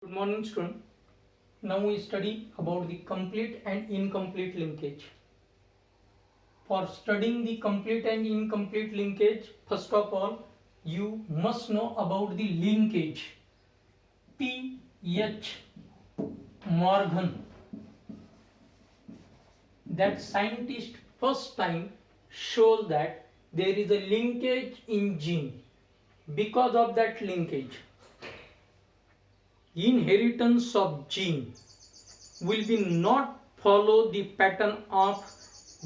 Good morning, student. Now we study about the complete and incomplete linkage. For studying the complete and incomplete linkage, first of all, you must know about the linkage. P.H. Morgan, that scientist first time shows that there is a linkage in gene. Because of that linkage, inheritance of gene will be not follow the pattern of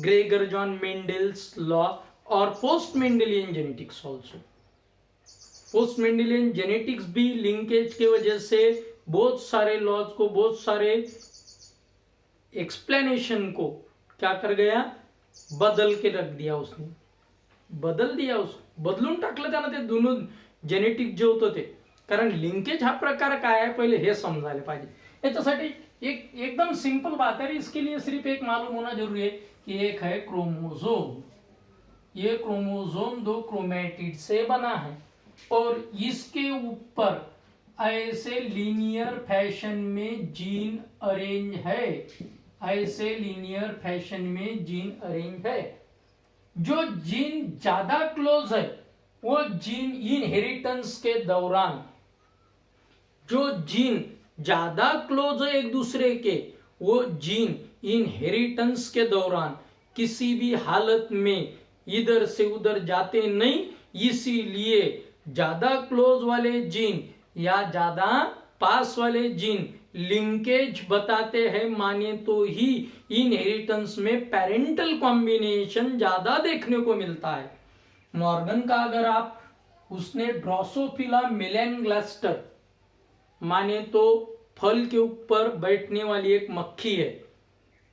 Gregor John Mendel's law or post Mendelian genetics also. Post Mendelian genetics भी linkage के वजह से बहुत सारे laws को, बहुत सारे explanation को क्या कर गया, बदल के रख दिया उसने, बदल दिया, उसको बदलून टाकलं त्यानं ते दोनों जेनेटिक जे होतं ते. कारण लिंकेज हा प्रकार काय आहे पहिले हे समजायला पाहिजे. याच्यासाठी एक एकदम सिंपल बात है, इसके लिए सिर्फ एक मालूम होना जरूरी है कि एक है क्रोमोसोम. ये क्रोमोसोम दो क्रोमैटिड से बना है और इसके ऊपर ऐसे लीनियर फैशन में जीन अरेंज है, ऐसे लीनियर फैशन में जीन अरेंज है. जो जीन ज्यादा क्लोज है वो जीन इनहेरिटेंस के दौरान, जो जीन ज्यादा क्लोज है एक दूसरे के, वो जीन इनहेरिटेंस के दौरान किसी भी हालत में इधर से उधर जाते नहीं. इसीलिए ज्यादा क्लोज वाले जीन या ज्यादा पास वाले जीन लिंकेज बताते हैं. माने तो ही इनहेरिटेंस में पेरेंटल कॉम्बिनेशन ज्यादा देखने को मिलता है. मॉर्गन का अगर आप उसने ड्रोसोफिला मेलैनग्लास्टर, माने तो फल के ऊपर बैठने वाली एक मक्खी है,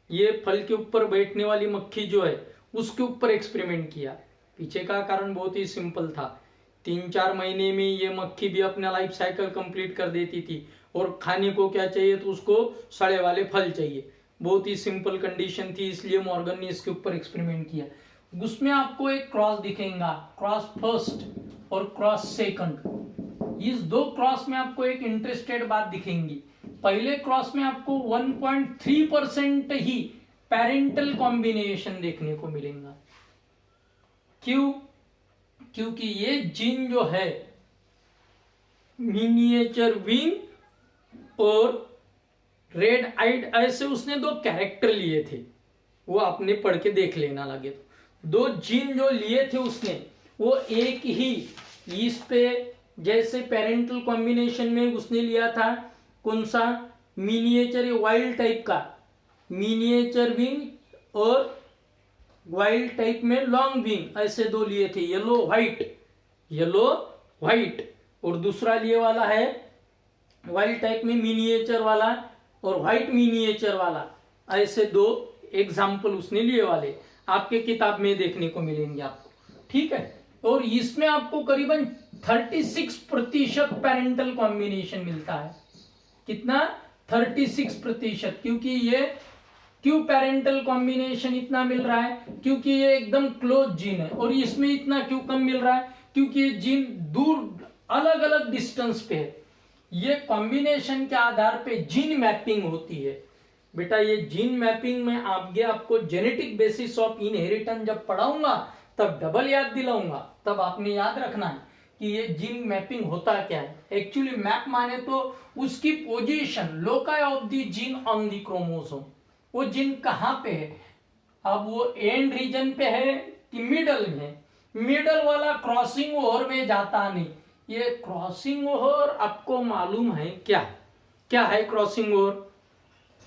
ये फल के ऊपर बैठने वाली मक्खी जो है उसके ऊपर एक्सपेरिमेंट किया. पीछे का कारण बहुत ही सिंपल था. 3-4 महीने में ये मक्खी भी अपना लाइफ साइकिल कंप्लीट कर देती थी और खाने को क्या चाहिए, तो उसको सड़े वाले फल चाहिए. बहुत ही सिंपल कंडीशन थी, इसलिए मॉर्गन ने इसके ऊपर एक्सपेरिमेंट किया. उसमें आपको एक क्रॉस दिखेगा, क्रॉस फर्स्ट और क्रॉस सेकंड. इस दो क्रॉस में आपको एक इंटरेस्टेड बात दिखेंगी. पहले क्रॉस में आपको 1.3% ही पेरेंटल कॉम्बिनेशन देखने को मिलेगा. क्यों? क्योंकि ये जीन जो है मिनिएचर विंग और रेड आइड, ऐसे उसने दो कैरेक्टर लिए थे, वो आपने पढ़ के देख लेना लगे तो. दो जीन जो लिए थे उसने, वो एक ही इस पे जैसे पेरेंटल कॉम्बिनेशन में उसने लिया था. कौन सा? मिनिएचर वाइल्ड टाइप का, मिनिएचर विंग और वाइल्ड टाइप में लॉन्ग विंग, ऐसे दो लिए थे. Yellow white, yellow white. और दूसरा लिए वाला है वाइल्ड टाइप में मिनिएचर वाला और व्हाइट मिनिएचर वाला. ऐसे दो एग्जाम्पल उसने लिए वाले आपके किताब में देखने को मिलेंगे आपको. ठीक है. और इसमें आपको करीबन 36% पेरेंटल कॉम्बिनेशन मिलता है. कितना? 36%. क्योंकि ये क्यों पेरेंटल कॉम्बिनेशन इतना मिल रहा है? क्योंकि ये एकदम क्लोज जीन है. और इसमें इतना क्यों कम मिल रहा है? क्योंकि ये जीन दूर अलग अलग डिस्टेंस पे है. ये कॉम्बिनेशन के आधार पे जीन मैपिंग होती है. बेटा ये जीन मैपिंग में आगे आपको जेनेटिक बेसिस ऑफ इनहेरिटेंस जब पढ़ाऊंगा तब डबल याद दिलाऊंगा. तब आपने याद रखना है कि ये जीन मैपिंग होता क्या है. एक्चुअली मैप माने तो उसकी position, loci of the gene on the chromosome. वो जीन कहाँ पे है? अब वो एंड रीजन पे है कि मिडल में? मिडल वाला क्रॉसिंग ओवर में जाता नहीं. ये क्रॉसिंग ओवर आपको मालूम है क्या? क्या है crossing over?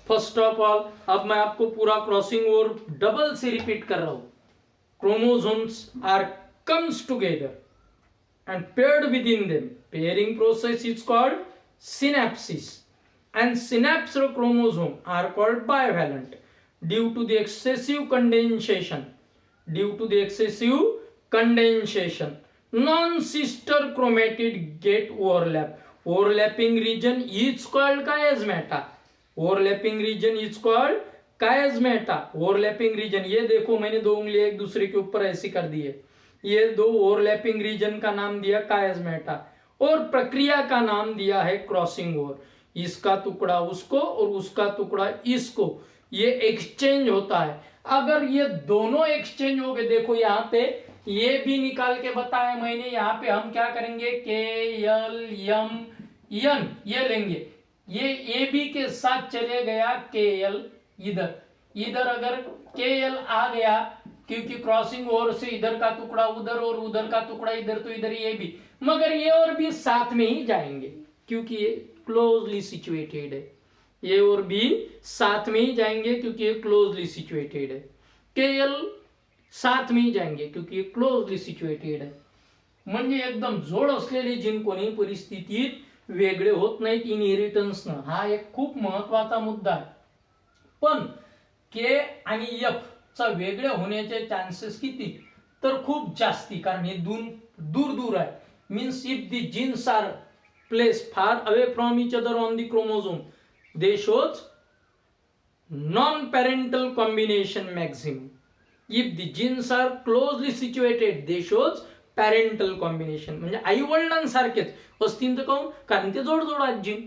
First of all अब मैं आपको पूरा क्रॉसिंग ओवर डबल से रिपीट कर रहा हूं. Chromosomes are comes together and paired within them. Pairing process is called synapsis, and synapsal chromosome are called bivalent due to the excessive condensation. Due to the excessive condensation, non-sister chromatid get overlap. Overlapping region is called chiasmata. Overlapping region is called chiasmata. Overlapping region, ये देखो मैंने दो उंगलियां एक दूसरे के ऊपर ऐसी कर दी है. ये दो ओवरलैपिंग रीजन का नाम दिया कायस्मेटा और प्रक्रिया का नाम दिया है क्रॉसिंग ओवर. इसका टुकड़ा उसको और उसका टुकड़ा इसको, ये एक्सचेंज होता है। अगर ये दोनों एक्सचेंज हो गए, देखो यहाँ पे ये भी निकाल के बताया मैंने, यहाँ पे हम क्या करेंगे KLMN ये लेंगे, ये AB के साथ चले गया KL इधर अगर KL आ गया, क्योंकि क्रॉसिंग ओवर से इधर का टुकड़ा उधर और उधर का टुकड़ा इधर, तो इधर ये भी, मगर ये और भी साथ में ही जाएंगे क्योंकि ये क्लोजली सिचुएटेड है, ये और भी साथ में ही जाएंगे क्योंकि ये क्लोजली सिचुएटेड है। KL साथ में ही जाएंगे क्योंकि ये क्लोजली सिच्युएटेड आहे। म्हणजे एकदम जोड असलेले जिन कोणी परिस्थितीत वेगळे होत नाहीत इनहेरिटन्सनं, हा एक खूप महत्वाचा मुद्दा आहे। पण के आणि एफ चा वेगळे होण्याचे चान्सेस किती, तर खूप जास्ती, कारण हे दूर दूर आहे। Means if the genes are placed far away from each other on the chromosome they shows non parental combination maximum, if the genes are closely situated they shows parental combination, म्हणजे आई वडिलांसारखेच असतील तर काऊन, कारण ते जोड आहेत जीन।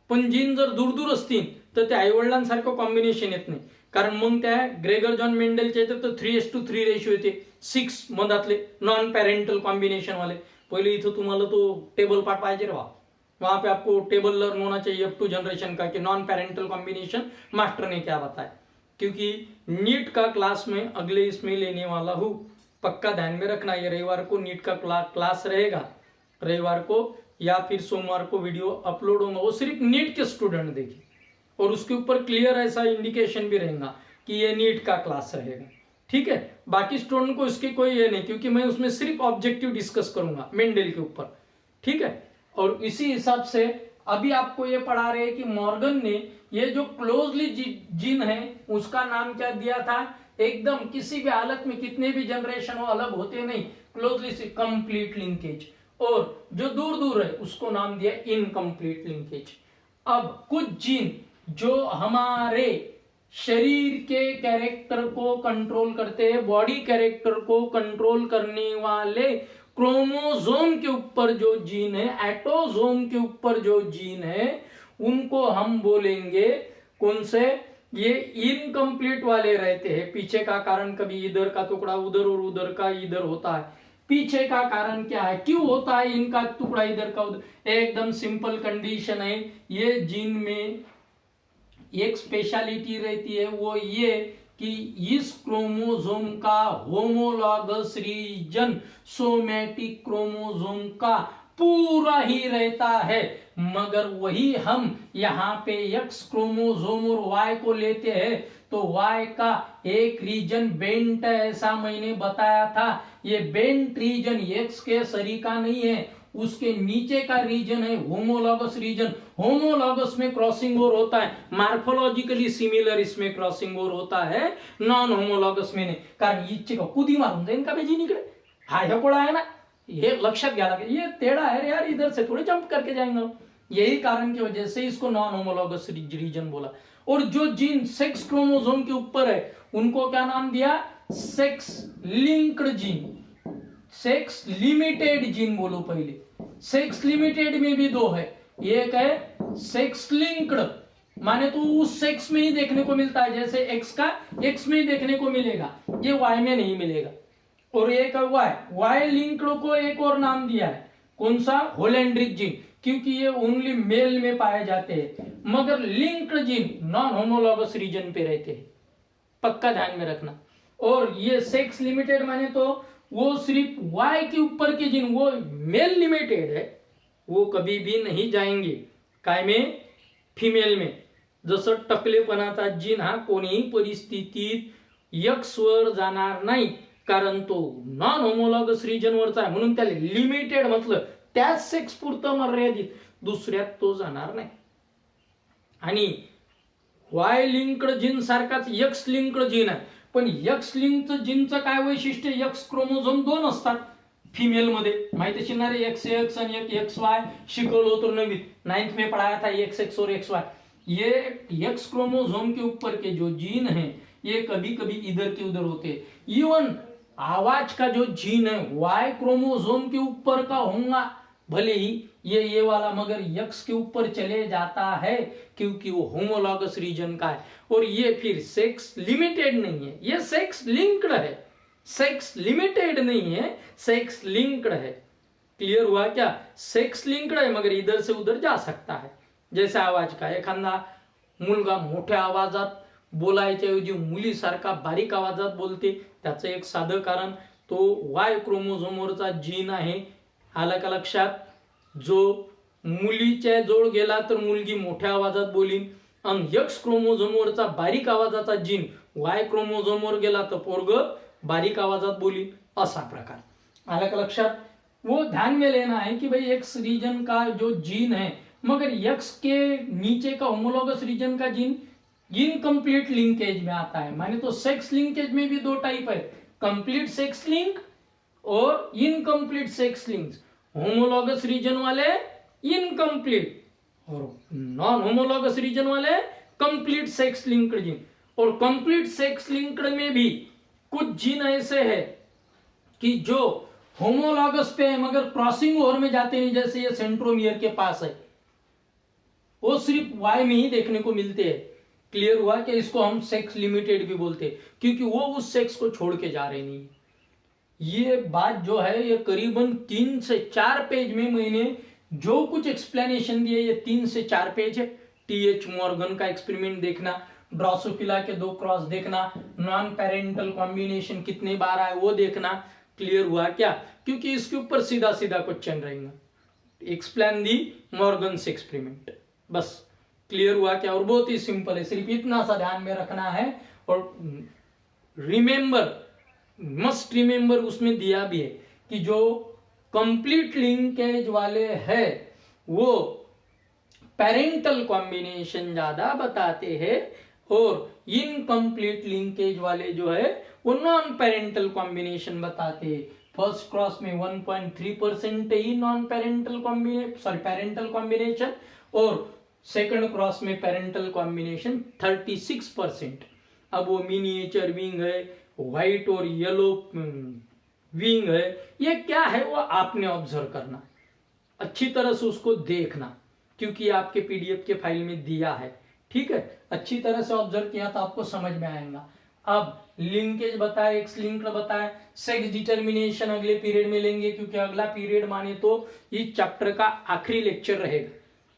पण gene जर दूर दूर असतील तर ते आई वडिलांसारखं कॉम्बिनेशन येत नाही, कारण मग त्या ग्रेगर जॉन मेंडलच्या याच्यात तर 3:3 रेशियो येते, 6 मधातले नॉन पेरेंटल कॉम्बिनेशन वाले। पहिले इथं तुम्हाला तो टेबल पाठ पाहिजे रे, वहां पे आपको टेबल लर्न होना चाहिए F2 जनरेशन का कि नॉन पेरेंटल कॉम्बिनेशन मास्टर ने क्या बताया, क्योंकि नीट का क्लास में अगले इसमें लेने वाला हूँ, पक्का ध्यान में रखना। ये रविवार को नीट का क्लास रहेगा, रविवार को या फिर सोमवार को वीडियो अपलोड होगा, वो सिर्फ नीट के स्टूडेंट देखें और उसके ऊपर क्लियर ऐसा इंडिकेशन भी रहेगा कि ये नीट का क्लास रहेगा, ठीक है। बाकी स्टूडेंट को इसके कोई ये नहीं, क्योंकि मैं उसमें सिर्फ ऑब्जेक्टिव डिस्कस करूंगा मेंडल के ऊपर, ठीक है। और इसी हिसाब से अभी आपको ये पढ़ा रहे हैं कि मॉर्गन ने ये जो क्लोजली जीन है उसका नाम क्या दिया था, एकदम किसी भी हालत में कितने भी जनरेशन हो अलग होते नहीं, क्लोजली से कंप्लीट लिंकेज, और जो दूर दूर है उसको नाम दिया इनकम्प्लीट लिंकेज। अब कुछ जीन जो हमारे शरीर के कैरेक्टर को कंट्रोल करते हैं, बॉडी कैरेक्टर को कंट्रोल करने वाले क्रोमोसोम के ऊपर जो जीन है, एटोसोम के ऊपर जो जीन है, उनको हम बोलेंगे कौन से, ये इनकम्प्लीट वाले रहते हैं। पीछे का कारण कभी इधर का टुकड़ा उधर और उधर का इधर होता है। पीछे का कारण क्या है, क्यों होता है इनका टुकड़ा इधर का उधर, एकदम सिंपल कंडीशन है। ये जीन में एक स्पेशलिटी रहती है, वो ये कि इस क्रोमोसोम का होमोलॉगस रीजन सोमैटिक क्रोमोसोम का पूरा ही रहता है, मगर वही हम यहाँ पे एक्स क्रोमोसोम और वाई को लेते हैं तो वाई का एक रीजन बेंट है, ऐसा मैंने बताया था। ये बेंट रीजन एक्स के सरीका नहीं है, उसके नीचे का रीजन है होमोलॉगस रीजन। होमोलॉगस में क्रॉसिंग ओवर होता है, मार्फोलॉजिकली सिमिलर इसमें क्रॉसिंग ओवर होता है, नॉन होमोलॉगस में नहीं। कारण इच्छे का कुदी मारून जाईन का बेजी निकले, हा हे कोड़ा है ना, ये लक्षात घ्या लगे, ये टेढ़ा है यार, इधर से थोड़े जंप करके जाएंगे। यही कारण की वजह से इसको नॉन होमोलॉगस रीजन बोला। और जो जीन सेक्स क्रोमोसोम के ऊपर है उनको क्या नाम दिया, sex linked gene, sex limited gene बोलो पहले। सेक्स लिमिटेड में भी दो है, एक है सेक्स लिंक्ड, माने तो उस सेक्स में ही देखने को मिलता है, जैसे एक्स का एक्स में ही देखने को मिलेगा, ये वाई में नहीं मिलेगा। और एक है वाई लिंक्ड को एक और नाम दिया है, कौन सा, होलैंड्रिक जीन, क्योंकि ये ओनली मेल में पाए जाते हैं, मगर linked gene non homologous region पे रहते हैं, पक्का ध्यान में रखना। और ये सेक्स लिमिटेड माने तो वो सिर्फ वाई के ऊपर के जीन, वो मेल लिमिटेड है, वो कभी भी नहीं जाएंगे काय में, फिमेल में। जसं टकलेपणाचा जीन हा कोणीही परिस्थितीत एक्स वर जाणार नाही, कारण तो नॉन होमोलॉगस रीजन वरचा आहे, म्हणून त्याला लिमिटेड म्हटलं, त्याच सेक्स पुरतं मर्यादित, दुसऱ्यात तो जाणार नाही। आणि वाय लिंक्ड जीन सारखाच एक्स लिंक्ड जीन आहे, पण एक्स लिंक्ड जीनचं काय वैशिष्ट्य, एक्स क्रोमोझोम 2 असतात फीमेल मध्ये, माहिती असेल ना रे, एक्स एक्स आणि एक एक्स वाय, शिकवलो तो नवीन 9th में पढ़ाया था, एक्स एक्स और एक्स वाय। ये एक्स क्रोमोसोम के ऊपर के जो जीन है ये कभी कभी इधर के उधर होते हैं। इवन आवाज का जो जीन है वाई क्रोमोसोम के ऊपर का होगा, भले ही ये वाला, मगर यक्स के ऊपर चले जाता है क्योंकि वो होमोलॉगस रीजन का है। और ये फिर सेक्स लिमिटेड नहीं है, ये सेक्स लिंक्ड है, सेक्स लिमिटेड नहीं है, सेक्स लिंक्ड है। क्लियर हुआ क्या? सेक्स लिंक्ड है मगर इधर से उधर जा सकता है। जैसे आवाज का, एखादा मुलगा मोठ्या आवाजात बोलायच्या ऐवजी मुलीसारखा बारीक आवाजात बोलते, त्याचं एक साधं कारण तो वाय क्रोमोझोमवरचा जीन आहे। आलं का लक्षात? जो मुलीच्या जोड गेला तर मुलगी मोठ्या आवाजात बोलीन, आणि एक्स क्रोमोझोमवरचा बारीक आवाजाचा जीन वाय क्रोमोझोमवर गेला तर पोरग बारीक आवाजात बोलीन, असा प्रकार। आलं का लक्षात? वो ध्यान में लेना है कि भाई एक्स रीजन का जो जीन है, मगर एक्स के नीचे का होमोलॉगस रीजन का जीन इनकम्प्लीट लिंकेज में आता है। माने तो सेक्स लिंकेज में भी दो टाइप है, कंप्लीट सेक्स लिंक और incomplete sex link. Homologous region वाले इनकम्प्लीट और नॉन होमोलॉगस रीजन वाले कंप्लीट सेक्स लिंक्ड जीन। और कंप्लीट सेक्स लिंक्ड में भी कुछ जीन ऐसे है कि जो होमोलॉगस पे है मगर क्रॉसिंग ओवर में जाते नहीं, जैसे ये सेंट्रोमियर के पास है, वो सिर्फ वाई में ही देखने को मिलते हैं। क्लियर हुआ कि इसको हम सेक्स लिमिटेड भी बोलते हैं क्योंकि वो उस सेक्स को छोड़ के जा रहे नहीं। ये बात जो है ये करीबन 3 से 4 पेज में मैंने जो कुछ एक्सप्लेनेशन दिए, ये 3 से 4 पेज है। टीएच मॉर्गन का एक्सपेरिमेंट देखना, ड्रोसोफिला के 2 क्रॉस देखना, नॉन पेरेंटल कॉम्बिनेशन कितने बार आए वो देखना। क्लियर हुआ क्या? क्योंकि इसके ऊपर सीधा सीधा क्वेश्चन रहेगा, एक्सप्लेन दी मॉर्गन्स एक्सपेरिमेंट, बस। क्लियर हुआ क्या? और बहुत ही सिंपल है, सिर्फ इतना सा ध्यान में रखना है। और रिमेंबर, मस्ट रिमेंबर, उसमें दिया भी है कि जो कंप्लीट लिंकेज वाले है वो पेरेंटल कॉम्बिनेशन ज्यादा बताते हैं, और इनकम्प्लीट लिंकेज वाले जो है वो नॉन पेरेंटल कॉम्बिनेशन बताते हैं। फर्स्ट क्रॉस में 1.3% ही नॉन पेरेंटल पेरेंटल कॉम्बिनेशन, और सेकंड क्रॉस में पेरेंटल कॉम्बिनेशन 36%। अब वो मिनिएचर विंग है, व्हाइट और येलो विंग है, ये क्या है वो आपने ऑब्जर्व करना, अच्छी तरह से उसको देखना, क्योंकि आपके पीडीएफ के फाइल में दिया है। ठीक है, अच्छी तरह से ऑब्जर्व किया तो आपको समझ में आएगा। अब लिंकेज बताए, एक्स लिंक्ड बताए, सेक्स डिटर्मिनेशन अगले पीरियड में लेंगे, क्योंकि अगला पीरियड माने तो इस चैप्टर का आखिरी लेक्चर रहेगा,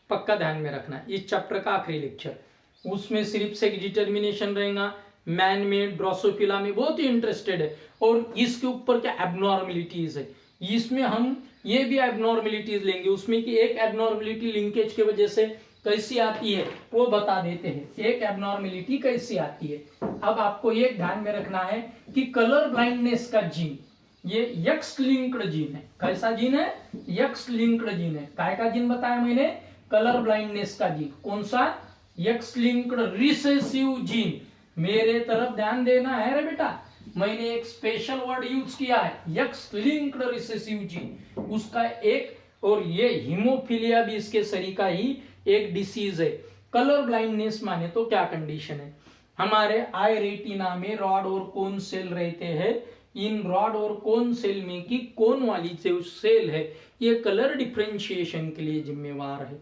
पक्का ध्यान में रखना। इस चैप्टर का आखिरी लेक्चर, उसमें सिर्फ सेक्स डिटर्मिनेशन रहेगा। मैन में, ड्रोसोफिला में बहुत ही इंटरेस्टेड है, और इसके ऊपर क्या एबनॉर्मेलिटीज है, इसमें हम ये भी एबनॉर्मेलिटीज लेंगे, उसमें कि एक एबनॉर्मेलिटी लिंकेज की वजह से कैसी आती है वो बता देते हैं। एक एबनॉर्मेलिटी कैसी आती है। अब आपको ये ध्यान में रखना है कि कलर ब्लाइंडनेस का जीन ये एक्स लिंक्ड जीन है। कैसा जीन है? एक्स लिंक्ड जीन है। काय का जीन बताया मैंने? कलर ब्लाइंडनेस का जीन। कौन सा? X linked recessive gene. मेरे तरफ ध्यान देना है रे बेटा, मैंने एक स्पेशल वर्ड यूज किया है, एक्स लिंक्ड रिसेसिव जीन। उसका एक, और ये हीमोफीलिया भी इसके शरीर का ही एक डिसीज है। कलर ब्लाइंडनेस माने तो क्या कंडीशन है? हमारे आई रेटिना में रॉड और कोन सेल रहते हैं। इन रॉड और कोन सेल में की कोन वाली जो सेल है ये कलर डिफरेंशिएशन के लिए जिम्मेवार है।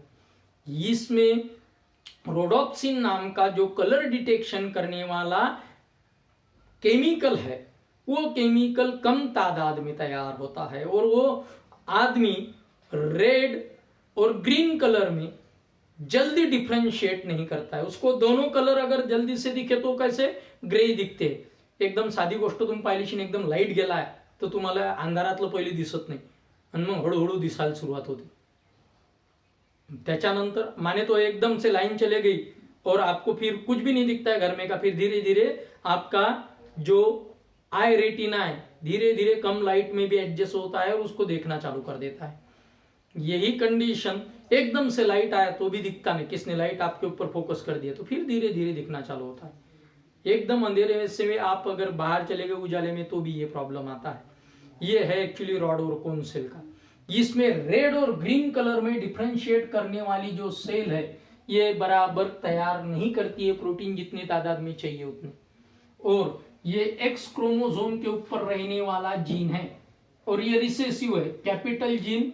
इसमें रोडोप्सिन नाम का जो कलर डिटेक्शन करने वाला केमिकल है, वो केमिकल कम तादाद में तैयार होता है, और वो आदमी रेड और ग्रीन कलर में जल्दी डिफरेंशिएट नहीं करता है। उसको दोनों कलर अगर जल्दी से दिखे तो कैसे ग्रे दिखते। एकदम साधी गोष्ट तुम्ही पाहिलीशी, एकदम लाईट गेलाय तर तुम्हाला अंधारातलं पहिले दिसत नाही आणि मग हळूहळू दिसायला सुरुवात होते। त्याच्यानंतर माने तो एकदम से लाइन चले गई और आपको फिर कुछ भी नहीं दिखता है घर में का, फिर धीरे धीरे आपका जो आई रेटिना है धीरे धीरे कम लाइट में भी एडजस्ट होता है और उसको देखना चालू कर देता है। यही कंडीशन एकदम से लाइट आया तो भी दिखता नहीं, किसने लाइट आपके ऊपर फोकस कर दिया तो फिर धीरे धीरे दिखना चालू होता है। एकदम अंधेरे से में आप अगर बाहर चले गए उजाले में तो भी ये प्रॉब्लम आता है। ये है एक्चुअली रॉड और कोन सेल का। इसमें रेड और ग्रीन कलर में डिफरेंशिएट करने वाली जो सेल है ये बराबर तैयार नहीं करती है प्रोटीन जितनी तादाद में चाहिए उतनी, और ये एक्स क्रोमोसोम के ऊपर रहने वाला जीन है और ये रिसेसिव है। कैपिटल जीन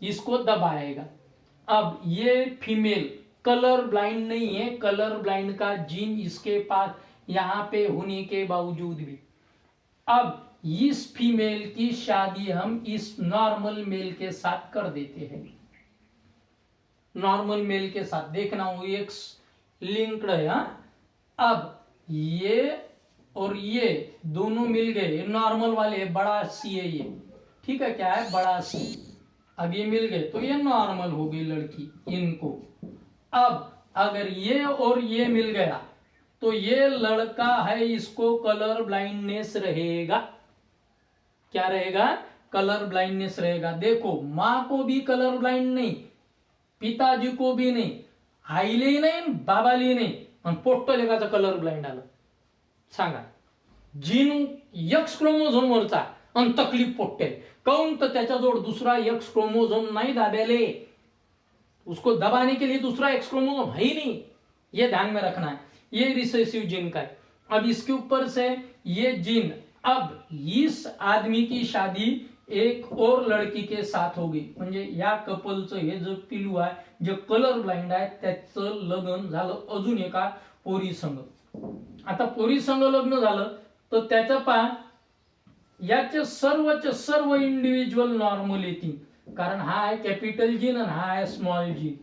इसको दबाएगा। अब ये फीमेल कलर ब्लाइंड नहीं है, कलर ब्लाइंड का जीन इसके पास यहां पे होने के बावजूद भी, अब इस फीमेल की शादी हम इस नॉर्मल मेल के साथ कर देते हैं। नॉर्मल मेल के साथ देखना वो एक लिंक्ड है। अब ये और ये दोनों मिल गए, नॉर्मल वाले बड़ा सी है ये, ठीक है, क्या है, बड़ा सी। अब ये मिल गए तो ये नॉर्मल हो गई लड़की इनको। अब अगर ये और ये मिल गया तो ये लड़का है, इसको कलर ब्लाइंडनेस रहेगा। क्या रहेगा, कलर ब्लाइंडनेस रहेगा। देखो माँ को भी कलर ब्लाइंड नहीं, पिताजी को भी नाही, आईले नाही, बाबाले नाही, आणि पोट्टलेकाचा कलर ब्लाइंड आलं। सांगा, जीन एक्स क्रोमोझोम वरचा आणि तकलीफ पोट्टेल काऊन, तर त्याच्याजवळ दूसरा एक्स क्रोमोझोम नहीं दाबेले, उसको दबाने के लिए दूसरा एक्स क्रोमोसोम है ही नहीं, ये ध्यान में रखना है। ये रिसेसिव जीन का है। अब इसके ऊपर से ये जीन, अब इस आदमी की शादी एक और लड़की के साथ होगी, म्हणजे या कपलचं हे जो पिलू आहे, जे कलर ब्लाइंड आहे, त्याचं लग्न झालं अजून एका पोरी संग। आता पोरी संग लग्न झालं तर त्याचा पहा याचे सर्वचे सर्व इंडिव्हिज्युअल नॉर्मल येतील, कारण हा आहे कॅपिटल जीन आणि हा आहे स्मॉल जीन,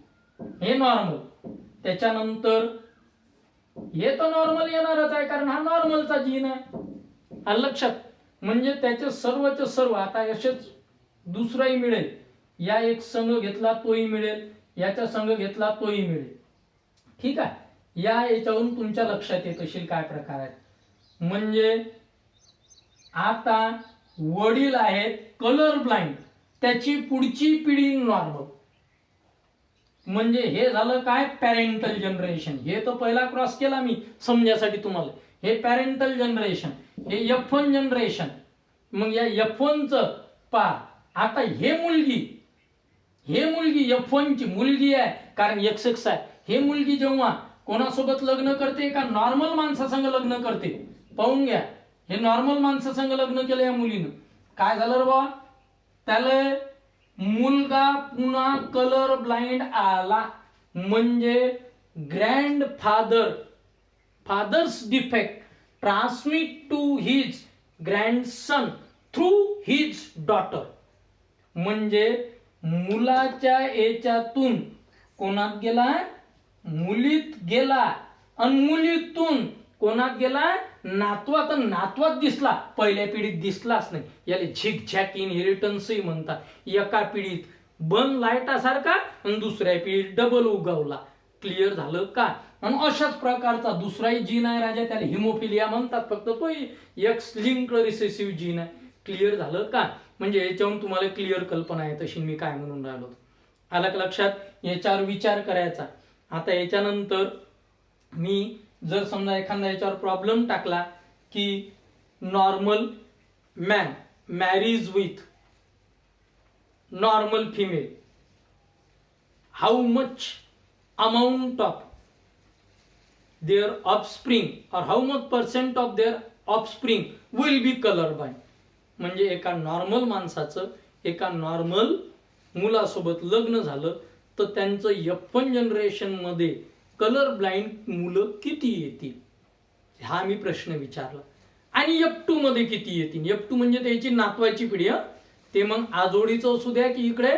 हे नॉर्मल। त्याच्यानंतर हे तर नॉर्मल येणारच आहे, कारण हा नॉर्मलचा जीन आहे, आलं लक्षात। म्हणजे त्याचे सर्वचे सर्व, आता असेच दुसराही मिळेल, या एक संघ घेतला तोही मिळेल, याचा संघ घेतला तोही मिळेल, ठीक आहे। या याच्यावरून तुमच्या लक्षात येत असेल काय प्रकार आहेत। म्हणजे आता वडील आहेत कलर ब्लाइंड, त्याची पुढची पिढी नॉर्मल, म्हणजे हे झालं काय, पॅरेंटल जनरेशन। हे तो पहिला क्रॉस केला मी समजासाठी तुम्हाला, हे पॅरेंटल जनरेशन, हे F1 जनरेशन। मग या F1 च पहा, आता हे मुलगी F1 ची मुलगी आहे, कारण XX आहे। हे मुलगी जेव्हा कोणासोबत लग्न करते, का नॉर्मल माणसासंग लग्न करते, पाहून घ्या, हे नॉर्मल माणसासंग लग्न केलं या मुलीनं, काय झालं रे बाबा, त्याला मुलगा पुन्हा कलर ब्लाइंड आला, म्हणजे grandfather's defect transmit to his grandson through his daughter. म्हणजे मुलाच्या याच्यातून कोणात गेला, मुलीत गेला, आणि मुलीतून कोणात गेला, नातवात, नातवात दिसला, पहिल्या पिढीत दिसलाच नाही, याला झिकझॅक इनहेरिटन्सही म्हणतात। एका पिढीत बन लाईटासारखा आणि दुसऱ्या पिढीत डबल उगवला, क्लिअर झालं का। आणि अशाच प्रकारचा दुसराही जीन आहे राजा, त्याला हिमोफिलिया म्हणतात, फक्त तो एक्स लिंक्ड रिसेसिव्ह जीन आहे, क्लिअर झालं का। म्हणजे याच्यावरून तुम्हाला क्लिअर कल्पना आहे तशी मी काय म्हणून राहिलो, आलं का लक्षात। याच्यावर विचार करायचा। आता याच्यानंतर मी जर समजा एखादा याच्यावर प्रॉब्लेम टाकला की normal man Mary's with normal female, how much amount of their offspring or how much percent of their offspring will be color blind। म्हणजे एका नॉर्मल माणसाचं एका नॉर्मल मुलासोबत लग्न झालं तर त्यांचं F1 जनरेशन मध्ये कलर ब्लाइंड मुलं किती येतील, हा मी प्रश्न विचारला। आणि F2 मध्ये किती येतील, F2 म्हणजे त्याची नातवाची पिढी, ते मग आजोडीचं असू द्या की इकडे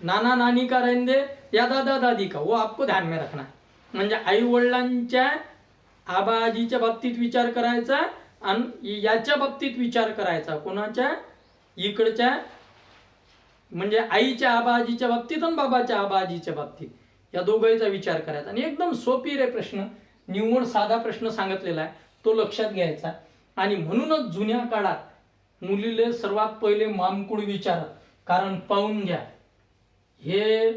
नाना नानी का रहने या दादा दादी का, वो आपको ध्यान में रखना है। म्हणजे आई वडिलांच्या आबा आजीच्या बाबतीत विचार करायचा आणि याच्या बाबतीत विचार करायचा, कोणाच्या, इकडच्या, म्हणजे आईच्या आबा आजीच्या बाबतीत आणि बाबाच्या आबा आजीच्या बाबतीत, या दोघांचा विचार करायचा। आणि एकदम सोपी रे प्रश्न, निव्वळ साधा प्रश्न सांगितलेला आहे, तो लक्षात घ्यायचा। आणि म्हणूनच जुन्या काळात मुलीले सर्वात पहिले मामकुड विचारत, कारण पाहून घ्या, हे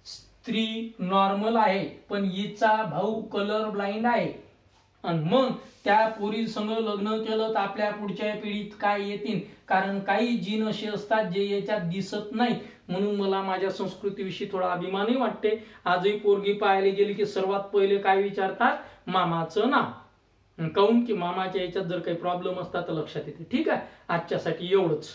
स्त्री नॉर्मल आहे पण हिचा भाऊ कलर ब्लाइंड आहे, आणि मग त्या पोरी संग लग्न केलं तर आपल्या पुढच्या पिढीत काय येतील, कारण काही जीन असे असतात जे याच्यात दिसत नाही। म्हणून मला माझ्या संस्कृतीविषयी थोडा अभिमानही वाटते। आजही पोरगी पाहायला गेली की सर्वात पहिले काय विचारतात, मामाचं नाव, काऊन की मामाच्या याच्यात जर काही प्रॉब्लेम असतात तर लक्षात येते। ठीक आहे, आजच्यासाठी एवढंच।